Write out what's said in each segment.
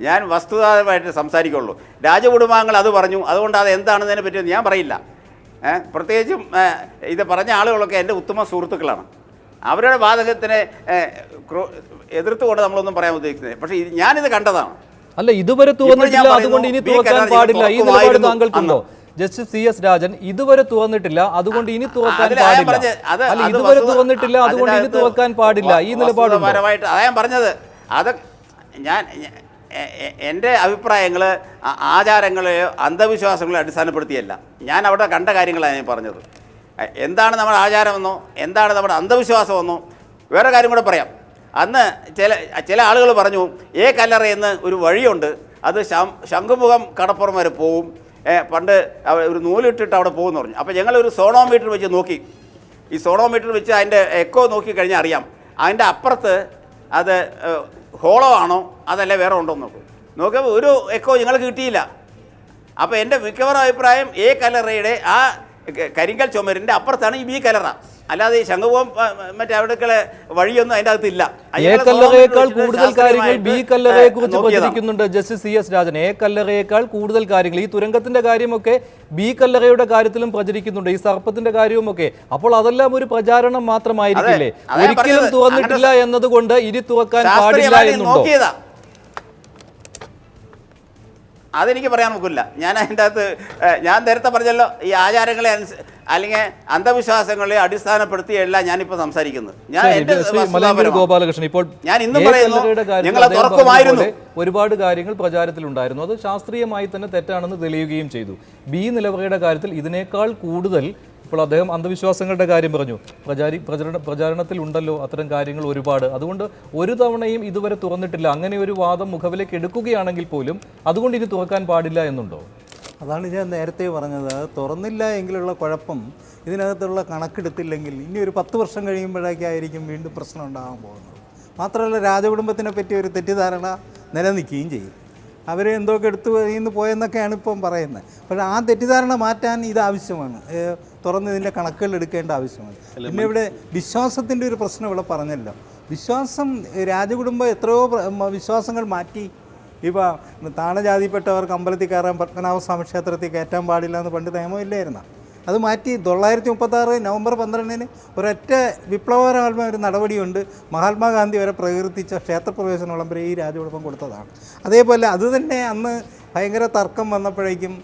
ഞാൻ വസ്തുതാപരമായിട്ട് സംസാരിക്കുള്ളൂ. രാജകുടുംബാംഗങ്ങൾ അത് പറഞ്ഞു, അതുകൊണ്ട് അത് എന്താണെന്നതിനെ പറ്റി ഞാൻ പറയില്ല. പ്രത്യേകിച്ചും ഇത് പറഞ്ഞ ആളുകളൊക്കെ എൻ്റെ ഉത്തമ സുഹൃത്തുക്കളാണ്. അവരുടെ വാദകത്തിനെ എതിർത്തുകൊണ്ട് നമ്മളൊന്നും പറയാൻ ഉദ്ദേശിക്കുന്നത്. പക്ഷേ ഞാനിത് കണ്ടതാണ്. അതാ ഞാൻ പറഞ്ഞത്. അത് എൻ്റെ അഭിപ്രായങ്ങൾ ആചാരങ്ങളെയോ അന്ധവിശ്വാസങ്ങളെയോ അടിസ്ഥാനപ്പെടുത്തിയല്ല. ഞാൻ അവിടെ കണ്ട കാര്യങ്ങളാണ് ഞാൻ പറഞ്ഞത്. എന്താണ് നമ്മുടെ ആചാരമെന്നോ എന്താണ് നമ്മുടെ അന്ധവിശ്വാസമെന്നോ. വേറെ കാര്യം കൂടെ പറയാം. അന്ന് ചില ആളുകൾ പറഞ്ഞു കല്ലറയെന്ന് ഒരു വഴിയുണ്ട്, അത് ശംഖുമുഖം കടപ്പുറം വരെ പോവും, പണ്ട് ഒരു നൂലിട്ടിട്ട് അവിടെ പോകുമെന്ന് പറഞ്ഞു. അപ്പോൾ ഞങ്ങളൊരു സോണോമീറ്റർ വെച്ച് നോക്കി. ഈ സോണോമീറ്റർ വെച്ച് അതിൻ്റെ എക്കോ നോക്കിക്കഴിഞ്ഞാൽ അറിയാം അതിൻ്റെ അപ്പുറത്ത് അത് ഹോളോ ആണോ അതല്ല വേറെ ഉണ്ടോ എന്ന് നോക്കിയപ്പോൾ ഒരു എക്കോ ഞങ്ങൾക്ക് കിട്ടിയില്ല. അപ്പോൾ എൻ്റെ മിക്കവാറും അഭിപ്രായം കല്ലറയുടെ ആ കരിങ്കൽ ചുമരിൻ്റെ അപ്പുറത്താണ് ഈ ബി കല്ലറ, അല്ലാതെ ഈ ശംഖുമുഖം മറ്റേ അവിടേക്കുള്ള വഴിയൊന്നും അതിൻ്റെ അകത്തില്ല. കല്ലറയേക്കാൾ കൂടുതൽ കാര്യങ്ങൾ ബി കല്ലറയെ കുറിച്ച് പ്രചരിക്കുന്നുണ്ട് ജസ്റ്റിസ് CS രാജൻ. കല്ലറയേക്കാൾ കൂടുതൽ കാര്യങ്ങൾ ഈ തുരങ്കത്തിന്റെ കാര്യമൊക്കെ ബി കല്ലറയുടെ കാര്യത്തിലും പ്രചരിക്കുന്നുണ്ട്, ഈ സർപ്പത്തിന്റെ കാര്യവുമൊക്കെ. അപ്പോൾ അതെല്ലാം ഒരു പ്രചാരണം മാത്രമായിരിക്കില്ലേ? ഒരിക്കലും തുറന്നിട്ടില്ല എന്നതുകൊണ്ട് ഇനി തുറക്കാൻ പാടില്ല എന്നുണ്ടോ? അതെനിക്ക് പറയാൻ നോക്കില്ല. ഞാൻ അതിൻ്റെ അകത്ത് ഞാൻ നേരത്തെ പറഞ്ഞല്ലോ, ഈ ആചാരങ്ങളെ അല്ലെങ്കിൽ അന്ധവിശ്വാസങ്ങളെ അടിസ്ഥാനപ്പെടുത്തിയല്ല ഞാനിപ്പോൾ സംസാരിക്കുന്നത്. ഗോപാലകൃഷ്ണൻ, ഇപ്പോൾ ഞാൻ ഇന്നും പറയുന്നു ഞങ്ങളെ തുറക്കുമായിരുന്നു. ഒരുപാട് കാര്യങ്ങൾ പ്രചാരത്തിലുണ്ടായിരുന്നു, അത് ശാസ്ത്രീയമായി തന്നെ തെറ്റാണെന്ന് തെളിയുകയും ചെയ്തു. ബി നിലവറയുടെ കാര്യത്തിൽ ഇതിനേക്കാൾ കൂടുതൽ ഇപ്പോൾ അദ്ദേഹം അന്ധവിശ്വാസങ്ങളുടെ കാര്യം പറഞ്ഞു, പ്രചാരണത്തിൽ ഉണ്ടല്ലോ അത്തരം കാര്യങ്ങൾ ഒരുപാട്. അതുകൊണ്ട് ഒരു തവണയും ഇതുവരെ തുറന്നിട്ടില്ല, അങ്ങനെ ഒരു വാദം മുഖവിലേക്ക് എടുക്കുകയാണെങ്കിൽ പോലും അതുകൊണ്ട് ഇനി തുറക്കാൻ പാടില്ല എന്നുണ്ടോ? അതാണ് ഞാൻ നേരത്തെ പറഞ്ഞത്. തുറന്നില്ല എങ്കിലുള്ള കുഴപ്പം ഇതിനകത്തുള്ള കണക്കെടുത്തില്ലെങ്കിൽ ഇനി ഒരു 10 വർഷം കഴിയുമ്പോഴേക്കായിരിക്കും വീണ്ടും പ്രശ്നം ഉണ്ടാകാൻ പോകുന്നത്. മാത്രമല്ല, രാജകുടുംബത്തിനെ പറ്റി ഒരു തെറ്റിദ്ധാരണ നിലനിൽക്കുകയും ചെയ്യും. അവർ എന്തൊക്കെ എടുത്തു നിന്ന് പോയെന്നൊക്കെയാണ് ഇപ്പം പറയുന്നത്. പക്ഷേ ആ തെറ്റിദ്ധാരണ മാറ്റാൻ ഇത് ആവശ്യമാണ്, തുറന്നതിൻ്റെ കണക്കുകൾ എടുക്കേണ്ട ആവശ്യമാണ്. പിന്നെ ഇവിടെ വിശ്വാസത്തിൻ്റെ ഒരു പ്രശ്നം ഇവിടെ പറഞ്ഞല്ലോ. വിശ്വാസം, രാജകുടുംബം എത്രയോ വിശ്വാസങ്ങൾ മാറ്റി. ഇപ്പോൾ താണജാതിപ്പെട്ടവർക്ക് അമ്പലത്തിൽ കയറാൻ പത്മനാഭസ്വാമി ക്ഷേത്രത്തിൽ കയറ്റാൻ പാടില്ല എന്ന് പണ്ട് നിയമമില്ലായിരുന്നു. അത് മാറ്റി 936 നവംബർ 12 ഒരൊറ്റ വിപ്ലവകരമായ ഒരു നടപടിയുണ്ട്. മഹാത്മാഗാന്ധി വരെ പ്രകീർത്തിച്ച ക്ഷേത്രപ്രവേശന വിളംബരം ഈ രാജകുടുംബം കൊടുത്തതാണ്. അതേപോലെ അതുതന്നെ അന്ന് ഭയങ്കര തർക്കം വന്നപ്പോഴേക്കും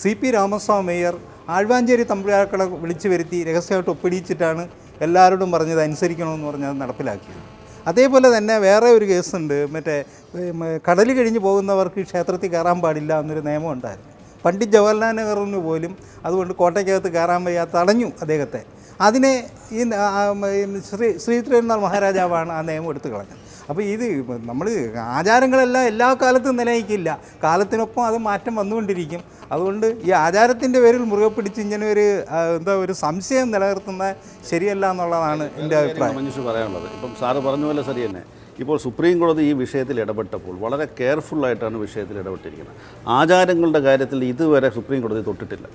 CP രാമസ്വാമി മേയർ ആഴ്വാഞ്ചേരി തമ്പുരാക്കളെ വിളിച്ചു വരുത്തി രഹസ്യമായിട്ട് ഒപ്പിടിച്ചിട്ടാണ് എല്ലാവരോടും പറഞ്ഞത് അനുസരിക്കണമെന്ന് പറഞ്ഞ് അത് നടപ്പിലാക്കിയത്. അതേപോലെ തന്നെ വേറെ ഒരു കേസുണ്ട്, മറ്റേ കടൽ കഴിഞ്ഞ് പോകുന്നവർക്ക് ക്ഷേത്രത്തിൽ കയറാൻ പാടില്ല എന്നൊരു നിയമം ഉണ്ടായിരുന്നു. പണ്ഡിറ്റ് ജവഹർലാൽ നെഹ്റുവിന് പോലും അതുകൊണ്ട് കോട്ടയ്ക്കകത്ത് കയറാൻ വയ്യാതെ തടഞ്ഞു അദ്ദേഹത്തെ. അതിനെ ഈ ശ്രീ തിരുനാൾ മഹാരാജാവാണ് ആ നിയമം എടുത്തു കളഞ്ഞത്. അപ്പോൾ ഇത് നമ്മൾ ആചാരങ്ങളെല്ലാം എല്ലാ കാലത്തും നിലനിൽക്കില്ല, കാലത്തിനൊപ്പം അത് മാറ്റം വന്നുകൊണ്ടിരിക്കും. അതുകൊണ്ട് ഈ ആചാരത്തിൻ്റെ പേരിൽ മുറുകെ പിടിച്ച് ഇങ്ങനെ ഒരു സംശയം നിലനിർത്തുന്നത് ശരിയല്ല എന്നുള്ളതാണ് എൻ്റെ അഭിപ്രായം. മനുഷ്യ പറയാനുള്ളത് ഇപ്പം സാറ് പറഞ്ഞ പോലെ ശരി തന്നെ. ഇപ്പോൾ സുപ്രീം കോടതി ഈ വിഷയത്തിൽ ഇടപെട്ടപ്പോൾ വളരെ കെയർഫുള്ളായിട്ടാണ് വിഷയത്തിൽ ഇടപെട്ടിരിക്കുന്നത്. ആചാരങ്ങളുടെ കാര്യത്തിൽ ഇതുവരെ സുപ്രീം കോടതി തൊട്ടിട്ടില്ല.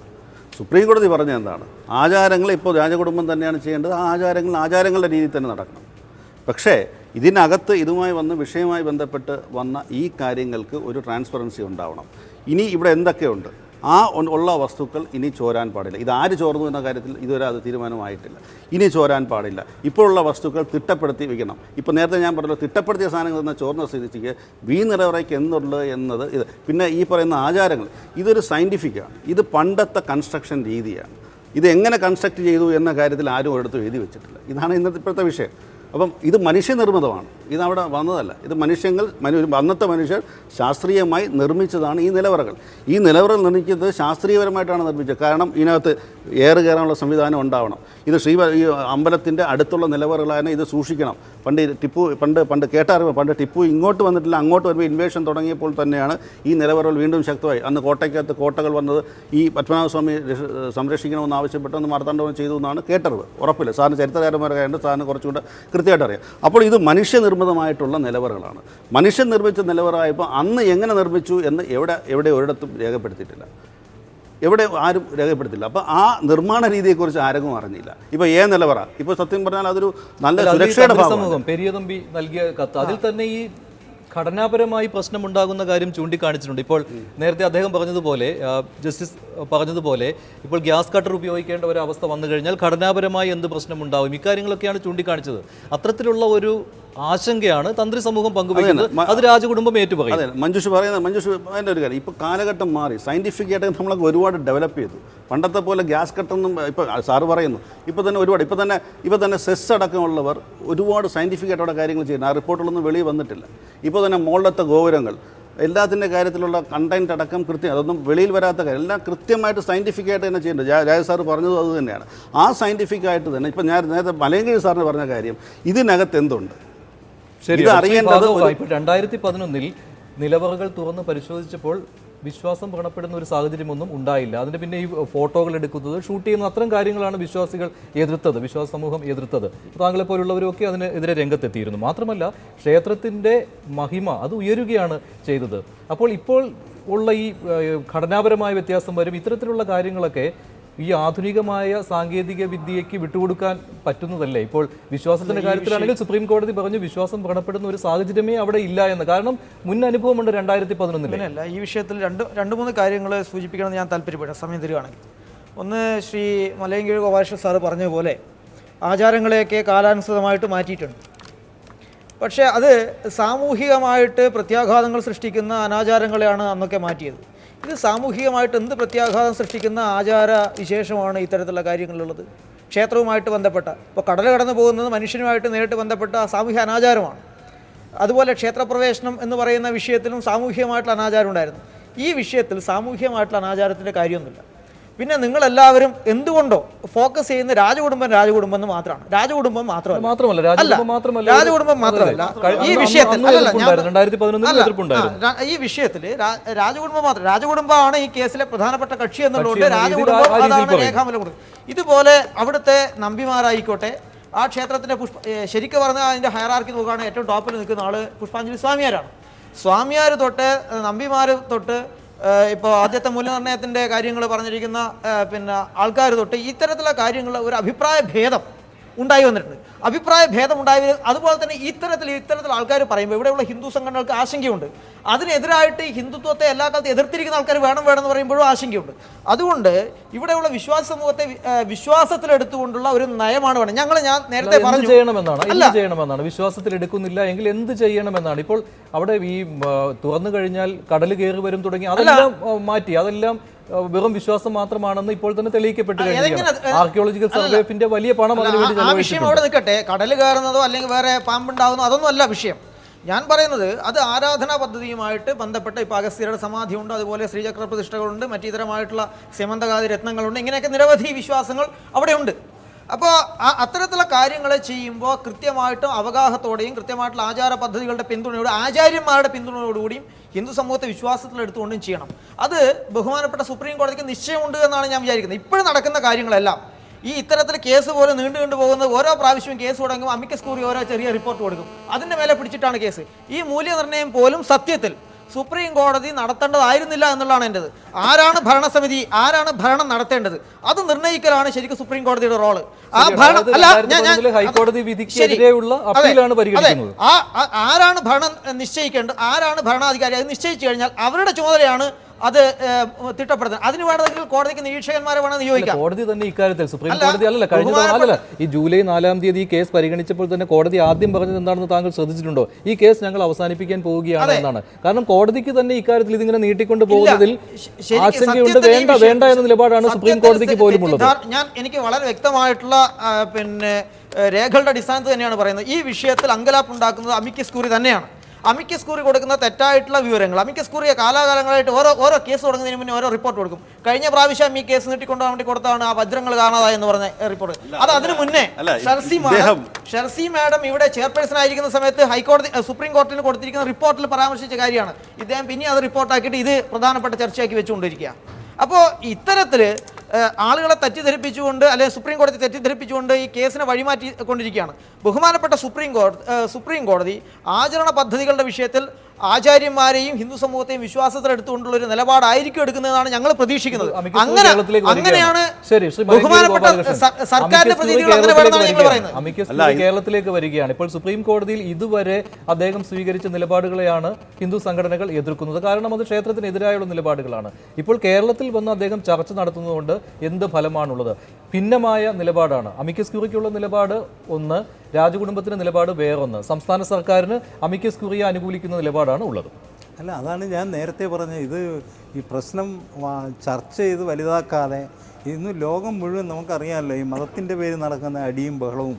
സുപ്രീം കോടതി പറഞ്ഞ എന്താണ്, ആചാരങ്ങൾ ഇപ്പോൾ രാജകുടുംബം തന്നെയാണ് ചെയ്യേണ്ടത്, ആ ആചാരങ്ങളുടെ രീതിയിൽ തന്നെ നടക്കണം. പക്ഷേ ഇതിനകത്ത് വിഷയവുമായി ബന്ധപ്പെട്ട് വന്ന ഈ കാര്യങ്ങൾക്ക് ഒരു ട്രാൻസ്പെറൻസി ഉണ്ടാവണം. ഇനി ഇവിടെ എന്തൊക്കെയുണ്ട്, ആ ഉള്ള വസ്തുക്കൾ ഇനി ചോരാൻ പാടില്ല. ഇതാര് ചോർന്നു എന്ന കാര്യത്തിൽ ഇതുവരെ അത് തീരുമാനമായിട്ടില്ല. ഇനി ചോരാൻ പാടില്ല. ഇപ്പോഴുള്ള വസ്തുക്കൾ തിട്ടപ്പെടുത്തി വയ്ക്കണം. ഇപ്പോൾ നേരത്തെ ഞാൻ പറഞ്ഞല്ലോ, തിട്ടപ്പെടുത്തിയ സാധനങ്ങൾ എന്ന ചോർന്ന സ്ഥിതിക്ക് നിലവറയ്ക്ക് എന്നുള്ളത് എന്നത് ഇത്. പിന്നെ ഈ പറയുന്ന ആചാരങ്ങൾ, ഇതൊരു സയൻറ്റിഫിക്കാണ്, ഇത് പണ്ടത്തെ കൺസ്ട്രക്ഷൻ രീതിയാണ്. ഇത് എങ്ങനെ കൺസ്ട്രക്ട് ചെയ്തു എന്ന കാര്യത്തിൽ ആരും ഒരിടത്തും എഴുതി വെച്ചിട്ടില്ല. ഇതാണ് ഇപ്പോഴത്തെ വിഷയം. അപ്പം ഇത് മനുഷ്യനിർമ്മിതമാണ്, ഇതവിടെ വന്നതല്ല. ഇത് അന്നത്തെ മനുഷ്യർ ശാസ്ത്രീയമായി നിർമ്മിച്ചതാണ് ഈ നിലവറകൾ. ഈ നിലവറകൾ നിർമ്മിക്കുന്നത് ശാസ്ത്രീയപരമായിട്ടാണ് നിർമ്മിച്ചത്. കാരണം ഇതിനകത്ത് എയർ കയറാനുള്ള സംവിധാനം ഉണ്ടാവണം. ഇത് ഈ അമ്പലത്തിൻ്റെ അടുത്തുള്ള നിലവറകളാണ്, ഇത് സൂക്ഷിക്കണം. പണ്ട് കേട്ടറിവ്, പണ്ട് ടിപ്പു ഇങ്ങോട്ട് വന്നിട്ടില്ല, അങ്ങോട്ട് വരുമ്പോൾ ഇൻവേഷൻ തുടങ്ങിയപ്പോൾ തന്നെയാണ് ഈ നിലവറകൾ വീണ്ടും ശക്തമായി. അന്ന് കോട്ടയ്ക്കകത്ത് കോട്ടകൾ വന്നത് ഈ പത്മനാഭസ്വാമി സംരക്ഷിക്കണമെന്ന് ആവശ്യപ്പെട്ടെന്ന് മാർത്താണ്ഡവൻ ചെയ്തു എന്നാണ് കേട്ടറിവ്. ഉറപ്പില്ല, സാറിന് ചരിത്രകാരന്മാരായതുകൊണ്ട് സാറിന് കുറച്ചുകൂടെ കൃത്യമായിട്ട് അറിയാം. അപ്പോൾ ഇത് മനുഷ്യനിർമ്മിതമായിട്ടുള്ള നിലവറകളാണ്. മനുഷ്യൻ നിർമ്മിച്ച നിലവറയായപ്പോൾ അന്ന് എങ്ങനെ നിർമ്മിച്ചു എന്ന് എവിടെ ഒരിടത്തും രേഖപ്പെടുത്തിയിട്ടില്ല, എവിടെ ആരും രേഖപ്പെടുത്തില്ല. അപ്പോൾ ആ നിർമ്മാണ രീതിയെക്കുറിച്ച് ആരും അറിഞ്ഞില്ല. ഇപ്പോൾ നിലവറ, ഇപ്പോൾ സത്യം പറഞ്ഞാൽ അതൊരു നല്ല സുരക്ഷയുടെ ഭാഗം. പെരിയതമ്പി നൽകിയ കത്ത്, അതിൽ തന്നെ ഈ ഘടനാപരമായി പ്രശ്നമുണ്ടാകുന്ന കാര്യം ചൂണ്ടിക്കാണിച്ചിട്ടുണ്ട്. ഇപ്പോൾ നേരത്തെ അദ്ദേഹം പറഞ്ഞതുപോലെ, ജസ്റ്റിസ് പറഞ്ഞതുപോലെ, ഇപ്പോൾ ഗ്യാസ് കട്ടർ ഉപയോഗിക്കേണ്ട ഒരു അവസ്ഥ വന്നു കഴിഞ്ഞാൽ ഘടനാപരമായി എന്ത് പ്രശ്നമുണ്ടാകും, ഇക്കാര്യങ്ങളൊക്കെയാണ് ചൂണ്ടിക്കാണിച്ചത്. അത്തരത്തിലുള്ള ഒരു ആശങ്കയാണ് തന്ത്രി സമൂഹം പങ്കുവയ്ക്കുന്നത്. അത് രാജകുടുംബം ഏറ്റുപറയും. അതെ, മഞ്ജുഷ് അതിൻ്റെ ഒരു കാര്യം, ഇപ്പോൾ കാലഘട്ടം മാറി, സയൻറ്റിഫിക് ആയിട്ട് നമ്മളൊക്കെ ഒരുപാട് ഡെവലപ്പ് ചെയ്തു. പണ്ടത്തെ പോലെ ഗ്യാസ് കട്ടൊന്നും ഇപ്പോൾ സാറ് പറയുന്നു, ഇപ്പോൾ തന്നെ ഒരുപാട് ഇപ്പോൾ തന്നെ സെസ് അടക്കമുള്ളവർ ഒരുപാട് സയൻറ്റിഫിക് ആയിട്ടുള്ള കാര്യങ്ങൾ ചെയ്യുന്നു. ആ റിപ്പോർട്ടുകളൊന്നും വെളിയിൽ വന്നിട്ടില്ല. ഇപ്പോൾ തന്നെ മുകളിലത്തെ ഗോപുരങ്ങൾ എല്ലാത്തിൻ്റെ കാര്യത്തിലുള്ള കണ്ടന്റ് അടക്കം അതൊന്നും വെളിയിൽ വരാത്ത കാര്യം എല്ലാം കൃത്യമായിട്ട് സയൻറ്റിഫിക് ആയിട്ട് തന്നെ ചെയ്യുന്നുണ്ട്. രാജ സാറ് പറഞ്ഞത് അത് തന്നെയാണ്. ആ സയൻറ്റിഫിക് ആയിട്ട് തന്നെ ഇപ്പോൾ ഞാൻ നേരത്തെ മലയങ്കിഴി സാറിന് പറഞ്ഞ കാര്യം, ഇതിനകത്ത് എന്തുണ്ട് ശരി. ഇപ്പോൾ 2011 നിലവറകൾ തുറന്ന് പരിശോധിച്ചപ്പോൾ വിശ്വാസം വ്രണപ്പെടുന്ന ഒരു സാഹചര്യമൊന്നും ഉണ്ടായില്ല. അതിന് പിന്നെ ഈ ഫോട്ടോകൾ എടുക്കുന്നത്, ഷൂട്ട് ചെയ്യുന്ന അത്തരം കാര്യങ്ങളാണ് വിശ്വാസികൾ എതിർത്തത്, വിശ്വാസ സമൂഹം എതിർത്തത്. താങ്കളെ പോലുള്ളവരൊക്കെ അതിനെതിരെ രംഗത്തെത്തിയിരുന്നു. മാത്രമല്ല ക്ഷേത്രത്തിൻ്റെ മഹിമ അത് ഉയരുകയാണ് ചെയ്തത്. ഇപ്പോൾ ഉള്ള ഈ ഘടനാപരമായ വ്യത്യാസം വരും. ഇത്തരത്തിലുള്ള കാര്യങ്ങളൊക്കെ ഈ ആധുനികമായ സാങ്കേതിക വിദ്യയ്ക്ക് വിട്ടുകൊടുക്കാൻ പറ്റുന്നതല്ലേ? ഇപ്പോൾ വിശ്വാസത്തിന്റെ കാര്യത്തിലാണെങ്കിൽ സുപ്രീം കോടതി പറഞ്ഞു വിശ്വാസം വ്രണപ്പെടുന്ന ഒരു സാഹചര്യമേ അവിടെ ഇല്ല എന്ന്. കാരണം മുൻ അനുഭവമുണ്ട് 2011. അല്ല, ഈ വിഷയത്തിൽ രണ്ട് മൂന്ന് കാര്യങ്ങൾ സൂചിപ്പിക്കണമെന്ന് ഞാൻ താല്പര്യപ്പെടും, സമയം തരികയാണെങ്കിൽ. ഒന്ന്, ശ്രീ മലയങ്കിഴി ഗോപാലകൃഷ്ണൻ സാറ് പറഞ്ഞതുപോലെ ആചാരങ്ങളെയൊക്കെ കാലാനുസൃതമായിട്ട് മാറ്റിയിട്ടുണ്ട്. പക്ഷേ അത് സാമൂഹികമായിട്ട് പ്രത്യാഘാതങ്ങൾ സൃഷ്ടിക്കുന്ന അനാചാരങ്ങളെയാണ് അന്നൊക്കെ മാറ്റിയത്. ഇത് സാമൂഹികമായിട്ട് എന്ത് പ്രത്യാഘാതം സൃഷ്ടിക്കുന്ന ആചാര വിശേഷമാണ് ഇത്തരത്തിലുള്ള കാര്യങ്ങളിലുള്ളത്? ക്ഷേത്രവുമായിട്ട് ബന്ധപ്പെട്ട, ഇപ്പോൾ കടൽ കടന്നു പോകുന്നത് മനുഷ്യനുമായിട്ട് നേരിട്ട് ബന്ധപ്പെട്ട സാമൂഹ്യ അനാചാരമാണ്. അതുപോലെ ക്ഷേത്രപ്രവേശനം എന്ന് പറയുന്ന വിഷയത്തിലും സാമൂഹികമായിട്ടുള്ള അനാചാരം ഉണ്ടായിരുന്നു. ഈ വിഷയത്തിൽ സാമൂഹികമായിട്ടുള്ള അനാചാരത്തിൻ്റെ കാര്യമൊന്നുമില്ല. പിന്നെ നിങ്ങളെല്ലാവരും എന്തുകൊണ്ടോ ഫോക്കസ് ചെയ്യുന്ന രാജകുടുംബം എന്ന് മാത്രമാണ്. രാജകുടുംബം മാത്രമല്ല ഈ വിഷയത്തിൽ ഈ വിഷയത്തിൽ രാജകുടുംബം മാത്രം, രാജകുടുംബമാണ് ഈ കേസിലെ പ്രധാനപ്പെട്ട കക്ഷി എന്നുള്ളതുകൊണ്ട് രാജകുടുംബം അതാണ് രേഖാമൂലം കൊടുക്കുന്നത്. ഇതുപോലെ അവിടുത്തെ നമ്പിമാരായിക്കോട്ടെ, ആ ക്ഷേത്രത്തിൻ്റെ ശരിക്കും പറഞ്ഞാൽ അതിൻ്റെ ഹയറാർക്കി നോക്കുകയാണെങ്കിൽ ഏറ്റവും ടോപ്പിൽ നിൽക്കുന്ന ആൾ പുഷ്പാഞ്ജലി സ്വാമിയാരാണ്. സ്വാമിയാർ തൊട്ട് നമ്പിമാർ തൊട്ട് ഇപ്പോൾ ആദ്യത്തെ മൂല്യനിർണ്ണയത്തിൻ്റെ കാര്യങ്ങൾ പറഞ്ഞിരിക്കുന്ന ആൾക്കാർ തൊട്ട് ഇത്തരത്തിലുള്ള കാര്യങ്ങൾ ഒരു അഭിപ്രായ ഭേദം ഉണ്ടായി വന്നിട്ടുണ്ട്. അഭിപ്രായ ഭേദം ഉണ്ടായി. അതുപോലെ തന്നെ ഇത്തരത്തിൽ ആൾക്കാർ പറയുമ്പോൾ ഇവിടെയുള്ള ഹിന്ദു സംഘടനകൾക്ക് ആശങ്കയുണ്ട്. അതിനെതിരായിട്ട് ഈ ഹിന്ദുത്വത്തെ എല്ലാ കാലത്തും എതിർത്തിരിക്കുന്ന ആൾക്കാർ വേണമെന്ന് പറയുമ്പോഴും ആശങ്കയുണ്ട്. അതുകൊണ്ട് ഇവിടെയുള്ള വിശ്വാസ സമൂഹത്തെ വിശ്വാസത്തിലെടുത്തുകൊണ്ടുള്ള ഒരു നയമാണ് വേണം. ഞാൻ നേരത്തെ പറഞ്ഞു ചെയ്യണമെന്നാണ്. വിശ്വാസത്തിലെടുക്കുന്നില്ല എങ്കിൽ എന്ത് ചെയ്യണമെന്നാണ്. ഇപ്പോൾ അവിടെ ഈ തുറന്നു കഴിഞ്ഞാൽ കടൽ കയറി വരും തുടങ്ങി അതെല്ലാം മാറ്റി, അതെല്ലാം വെറും വിശ്വാസം മാത്രമാണെന്ന് ഇപ്പോൾ തന്നെ തെളിയിക്കപ്പെട്ടു കഴിഞ്ഞിരിക്കുകയാണ്. ആർക്കിയോളജിക്കൽ സർവേഫിന്റെ വലിയ പണം അതിനുവേണ്ടി ആ വിഷയം അവിടെ നിൽക്കട്ടെ. കടൽ കയറുന്നതോ അല്ലെങ്കിൽ വേറെ പാമ്പുണ്ടാകുന്നതോ അതൊന്നും അല്ല വിഷയം. ഞാൻ പറയുന്നത് അത് ആരാധനാ പദ്ധതിയുമായിട്ട് ബന്ധപ്പെട്ട ഇപ്പോൾ അഗസ്ത്യരുടെ സമാധിയുണ്ട്, അതുപോലെ ശ്രീചക്ര പ്രതിഷ്ഠകളുണ്ട്, മറ്റിതരമായിട്ടുള്ള സെമന്തകാതി രത്നങ്ങളുണ്ട്, ഇങ്ങനെയൊക്കെ നിരവധി വിശ്വാസങ്ങൾ അവിടെയുണ്ട്. അപ്പോൾ അത്തരത്തിലുള്ള കാര്യങ്ങൾ ചെയ്യുമ്പോൾ കൃത്യമായിട്ടും അവഗാഹത്തോടെയും കൃത്യമായിട്ടുള്ള ആചാര പദ്ധതികളുടെ പിന്തുണയോടെ ആചാര്യന്മാരുടെ പിന്തുണയോടുകൂടിയും ഹിന്ദു സമൂഹത്തെ വിശ്വാസത്തിലെടുത്തുകൊണ്ടും ചെയ്യണം. അത് ബഹുമാനപ്പെട്ട സുപ്രീം കോടതിക്ക് നിശ്ചയമുണ്ട് എന്നാണ് ഞാൻ വിചാരിക്കുന്നത്. ഇപ്പോഴും നടക്കുന്ന കാര്യങ്ങളെല്ലാം ഈ ഇത്തരത്തിൽ കേസ് പോലെ നീണ്ടു പോകുന്നത്, ഓരോ പ്രാവശ്യവും കേസ് തുടങ്ങുമ്പോൾ അമിക്കസ് ക്യൂറി ഓരോ ചെറിയ റിപ്പോർട്ട് കൊടുക്കും, അതിൻ്റെ മേലെ പിടിച്ചിട്ടാണ് കേസ്. ഈ മൂല്യനിർണ്ണയം പോലും സത്യത്തിൽ സുപ്രീം കോടതി നടത്തേണ്ടതായിരുന്നില്ല എന്നുള്ളതാണ് എൻ്റെത്. ആരാണ് ഭരണസമിതി, ആരാണ് ഭരണം നടത്തേണ്ടത്, അത് നിർണ്ണയിക്കലാണ് ശരിക്കും സുപ്രീം കോടതിയുടെ റോള്. ആ ഭരണം ഹൈക്കോടതി വിധിക്കെതിരെയുള്ള അപ്പീലാണ് പരിഗണിക്കുന്നത്. ആരാണ് ഭരണം നിശ്ചയിക്കേണ്ടത്, ആരാണ് ഭരണാധികാരി, അത് നിശ്ചയിച്ചു കഴിഞ്ഞാൽ അവരുടെ ചുമതലയാണ് അത് തിട്ടപ്പെടുത്തുന്നത്. അതിന് വേണമെങ്കിൽ കോടതിക്ക് നിരീക്ഷകന്മാരെ വേണം നിയോഗിക്കാം. കോടതി തന്നെ ഇക്കാര്യത്തിൽ സുപ്രീം കോടതി കഴിഞ്ഞ ഈ ജൂലൈ 4-ാം തീയതി ഈ കേസ് പരിഗണിച്ചപ്പോൾ തന്നെ കോടതി ആദ്യം പറഞ്ഞത് എന്താണെന്ന് താങ്കൾ ശ്രദ്ധിച്ചിട്ടുണ്ടോ? ഈ കേസ് ഞങ്ങൾ അവസാനിപ്പിക്കാൻ പോവുകയാണ് എന്നാണ്. കാരണം കോടതിക്ക് തന്നെ ഇക്കാര്യത്തിൽ ഇതിങ്ങനെ നീട്ടിക്കൊണ്ട് പോകുന്നതിൽ ആശങ്കയുണ്ട്. വേണ്ട എന്ന നിലപാടാണ് സുപ്രീം കോടതിക്ക് പോലും ഉള്ളത്. എനിക്ക് വളരെ വ്യക്തമായിട്ടുള്ള രേഖകളുടെ അടിസ്ഥാനത്തിൽ തന്നെയാണ് പറയുന്നത്. ഈ വിഷയത്തിൽ അങ്കലാപ്പുണ്ടാക്കുന്നത് അമിക്കസ് ക്യൂറി തന്നെയാണ്. അമിക്കസ് ക്യൂറി കൊടുക്കുന്ന തെറ്റായിട്ടുള്ള വിവരങ്ങൾ, അമിക്കസ് ക്യൂറിയെ കാലാകാലങ്ങളായിട്ട് ഓരോ കേസ് തുടങ്ങുന്നതിന് മുന്നേ ഓരോ റിപ്പോർട്ട് കൊടുക്കും. കഴിഞ്ഞ പ്രാവശ്യം ഈ കേസ് നീട്ടിക്കൊണ്ടുപോകാൻ വേണ്ടി കൊടുത്താണ് ആ വജ്രങ്ങൾ കാണാതായി എന്ന് പറഞ്ഞ റിപ്പോർട്ട്. അത് അതിനു മുന്നേ ഷർസി മാഡം ഇവിടെ ചെയർപേഴ്സൺ ആയിരിക്കുന്ന സമയത്ത് സുപ്രീം കോടതിന് കൊടുത്തിരിക്കുന്ന റിപ്പോർട്ടിൽ പരാമർശിച്ച കാര്യമാണ്. ഇദ്ദേഹം പിന്നെ അത് റിപ്പോർട്ടാക്കിയിട്ട് ഇത് പ്രധാനപ്പെട്ട ചർച്ചയാക്കി വെച്ചുകൊണ്ടിരിക്കുക. അപ്പോൾ ഇത്തരത്തിൽ ആളുകളെ തെറ്റിദ്ധരിപ്പിച്ചുകൊണ്ട് അല്ലെങ്കിൽ സുപ്രീം കോടതി തെറ്റിദ്ധരിപ്പിച്ചുകൊണ്ട് ഈ കേസിനെ വഴിമാറ്റിക്കൊണ്ടിരിക്കുകയാണ്. ബഹുമാനപ്പെട്ട സുപ്രീം കോടതി ആചരണ പദ്ധതികളുടെ വിഷയത്തിൽ ആചാര്യന്മാരെയും ഹിന്ദു സമൂഹത്തെയും വിശ്വാസത്തിലെടുത്തുകൊണ്ടുള്ള ഒരു നിലപാടായിരിക്കും എടുക്കുന്നതാണ് ഞങ്ങൾ പ്രതീക്ഷിക്കുന്നത്. അങ്ങനെയാണ് ബഹുമാനപ്പെട്ട സർക്കാരിന്റെ പ്രതിനിധികൾ അങ്ങനെ വേണമെന്നാണ് ഞങ്ങൾ പറയുന്നത്. കേരളത്തിലേക്ക് വരികയാണ്. ഇപ്പോൾ സുപ്രീം കോടതിയിൽ ഇതുവരെ അദ്ദേഹം സ്വീകരിച്ച നിലപാടുകളെയാണ് ഹിന്ദു സംഘടനകൾ എതിർക്കുന്നത്. കാരണം അത് ക്ഷേത്രത്തിനെതിരായുള്ള നിലപാടുകളാണ്. ഇപ്പോൾ കേരളത്തിൽ വന്ന് അദ്ദേഹം ചർച്ച നടത്തുന്നതുകൊണ്ട് എന്ത് ഫലമാണുള്ളത്? ഭിന്നമായ നിലപാടാണ്. അമിക്കസ് ക്യൂറിക്കുള്ള നിലപാട് ഒന്ന്, രാജകുടുംബത്തിന്റെ നിലപാട് വേറൊന്ന്. സംസ്ഥാന സർക്കാരിന് അമിക്കസ് ക്യൂറിയെ അനുകൂലിക്കുന്ന നിലപാടാണ് ഉള്ളത്. അല്ല, അതാണ് ഞാൻ നേരത്തെ പറഞ്ഞത്. ഇത് ഈ പ്രശ്നം ചർച്ച ചെയ്ത് വലുതാക്കാതെ ഇന്ന് ലോകം മുഴുവൻ നമുക്കറിയാമല്ലോ, ഈ മതത്തിൻ്റെ പേര് നടക്കുന്ന അടിയും ബഹളവും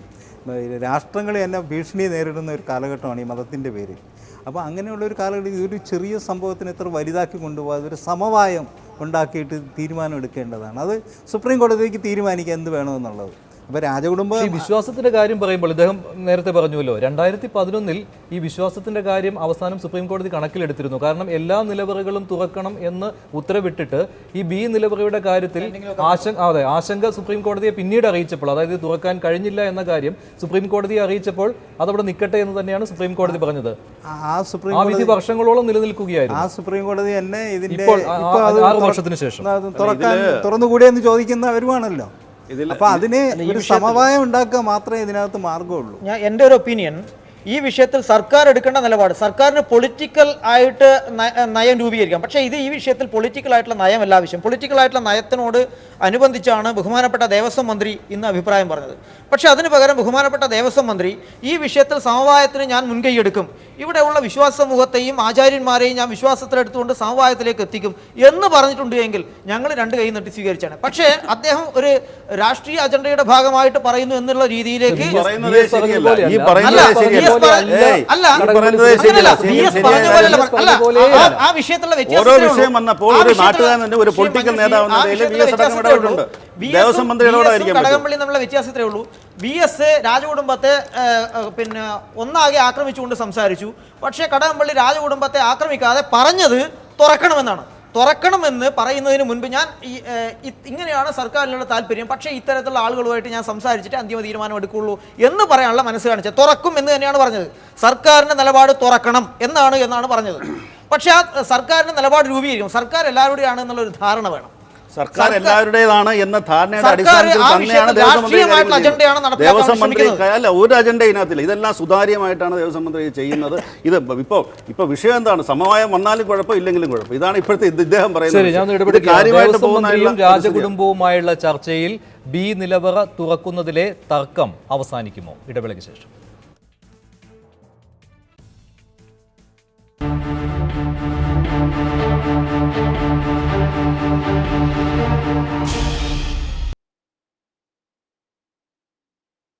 രാഷ്ട്രങ്ങൾ തന്നെ ഭീഷണി നേരിടുന്ന ഒരു കാലഘട്ടമാണ് ഈ മതത്തിൻ്റെ പേരിൽ. അപ്പോൾ അങ്ങനെയുള്ള ഒരു കാലഘട്ടത്തിൽ ഇതൊരു ചെറിയ സംഭവത്തിന് ഇത്ര വലുതാക്കി കൊണ്ടുപോകാതെ ഒരു സമവായം ഉണ്ടാക്കിയിട്ട് തീരുമാനം എടുക്കേണ്ടതാണ്. അത് സുപ്രീം കോടതിക്ക് തീരുമാനിക്കുക എന്ത് വേണമെന്നുള്ളത്. അപ്പോൾ രാജകുടുംബ വിശ്വാസത്തിന്റെ കാര്യം പറയുമ്പോൾ ഇദ്ദേഹം നേരത്തെ പറഞ്ഞുവല്ലോ, 2011 ഈ വിശ്വാസത്തിന്റെ കാര്യം അവസാനം സുപ്രീം കോടതി കണക്കിലെടുത്തിരുന്നു. കാരണം എല്ലാ നിലവറകളും തുറക്കണം എന്ന് ഉത്തരവിട്ടിട്ട് ഈ ബി നിലവറയുടെ കാര്യത്തിൽ ആശങ്ക സുപ്രീം കോടതിയെ പിന്നീട് അറിയിച്ചപ്പോൾ, അതായത് തുറക്കാൻ കഴിഞ്ഞില്ല എന്ന കാര്യം സുപ്രീം കോടതിയെ അറിയിച്ചപ്പോൾ അതവിടെ നിൽക്കട്ടെ എന്ന് തന്നെയാണ് സുപ്രീം കോടതി പറഞ്ഞത്. ആ വിധി വർഷങ്ങളോളം നിലനിൽക്കുകയായിരുന്നു. ആ സുപ്രീം കോടതി തന്നെ ഇതിന്റെ 6 വർഷത്തിന് ശേഷം തുറന്നുകൂടിയെന്ന് ചോദിക്കുന്നവരുമാണല്ലോ. അപ്പൊ അതിന് ഒരു സമവായം ഉണ്ടാക്കുക മാത്രമേ ഇതിനകത്ത് മാർഗമുള്ളൂ. എൻ്റെ ഒരു ഒപ്പീനിയൻ, ഈ വിഷയത്തിൽ സർക്കാർ എടുക്കേണ്ട നിലപാട്, സർക്കാരിന് പൊളിറ്റിക്കൽ ആയിട്ട് നയം രൂപീകരിക്കാം. പക്ഷേ ഈ വിഷയത്തിൽ പൊളിറ്റിക്കൽ ആയിട്ടുള്ള നയമല്ല ആവശ്യം. പൊളിറ്റിക്കൽ ആയിട്ടുള്ള നയത്തിനോട് അനുബന്ധിച്ചാണ് ബഹുമാനപ്പെട്ട ദേവസ്വം മന്ത്രി ഇന്ന് അഭിപ്രായം പറഞ്ഞത്. പക്ഷേ അതിന് പകരം ബഹുമാനപ്പെട്ട ദേവസ്വം മന്ത്രി ഈ വിഷയത്തിൽ സമവായത്തിന് ഞാൻ മുൻകൈയെടുക്കും, ഇവിടെയുള്ള വിശ്വാസ സമൂഹത്തെയും ആചാര്യന്മാരെയും ഞാൻ വിശ്വാസത്തിലെടുത്തുകൊണ്ട് സമവായത്തിലേക്ക് എത്തിക്കും എന്ന് പറഞ്ഞിട്ടുണ്ട് എങ്കിൽ ഞങ്ങൾ 2 കൈ നീട്ടി സ്വീകരിച്ചാണ്. പക്ഷേ അദ്ദേഹം ഒരു രാഷ്ട്രീയ അജണ്ടയുടെ ഭാഗമായിട്ട് പറയുന്നു എന്നുള്ള രീതിയിലേക്ക് ആ വിഷയത്തിലുള്ള കടകംപള്ളി എന്നുള്ള വ്യത്യാസത്തിലേ ഉള്ളൂ. BS രാജകുടുംബത്തെ ഒന്നാകെ ആക്രമിച്ചുകൊണ്ട് സംസാരിച്ചു. പക്ഷേ കടകംപള്ളി രാജകുടുംബത്തെ ആക്രമിക്കാതെ പറഞ്ഞത് തുറക്കണമെന്നാണ്. തുറക്കണമെന്ന് പറയുന്നതിന് മുൻപ് ഞാൻ ഇങ്ങനെയാണ് സർക്കാരിനുള്ള താല്പര്യം, പക്ഷേ ഇത്തരത്തിലുള്ള ആളുകളുമായിട്ട് ഞാൻ സംസാരിച്ചിട്ട് അന്തിമ തീരുമാനം എടുക്കുള്ളൂ എന്ന് പറയാനുള്ള മനസ്സ് കാണിച്ചത്. തുറക്കും എന്ന് തന്നെയാണ് പറഞ്ഞത്. സർക്കാരിൻ്റെ നിലപാട് തുറക്കണം എന്നാണ് പറഞ്ഞത്. പക്ഷേ ആ സർക്കാരിൻ്റെ നിലപാട് രൂപീകരിക്കും. സർക്കാർ എല്ലാവരുടെയാണ് എന്നുള്ളൊരു ധാരണ വേണം. സർക്കാർ എല്ലാവരുടേതാണ് എന്ന ധാരണയുടെ അടിസ്ഥാനത്തിൽ തന്നെയാണ് ദേവസ്വം മന്ത്രി അല്ല, ഒരു അജണ്ട ഇതിനകത്തില്ല. ഇതെല്ലാം സുതാര്യമായിട്ടാണ് ദേവസ്വം മന്ത്രി ചെയ്യുന്നത്. ഇത് ഇപ്പൊ വിഷയം എന്താണ്? സമവായം വന്നാലും കുഴപ്പം, ഇല്ലെങ്കിലും കുഴപ്പം. ഇതാണ് ഇപ്പോഴത്തെ ഇദ്ദേഹം പറയുന്നത്. രാജകുടുംബവുമായുള്ള ചർച്ചയിൽ ബി നിലവറ തുറക്കുന്നതിലെ തർക്കം അവസാനിക്കുമോ? ഇടവേളയ്ക്ക് ശേഷം.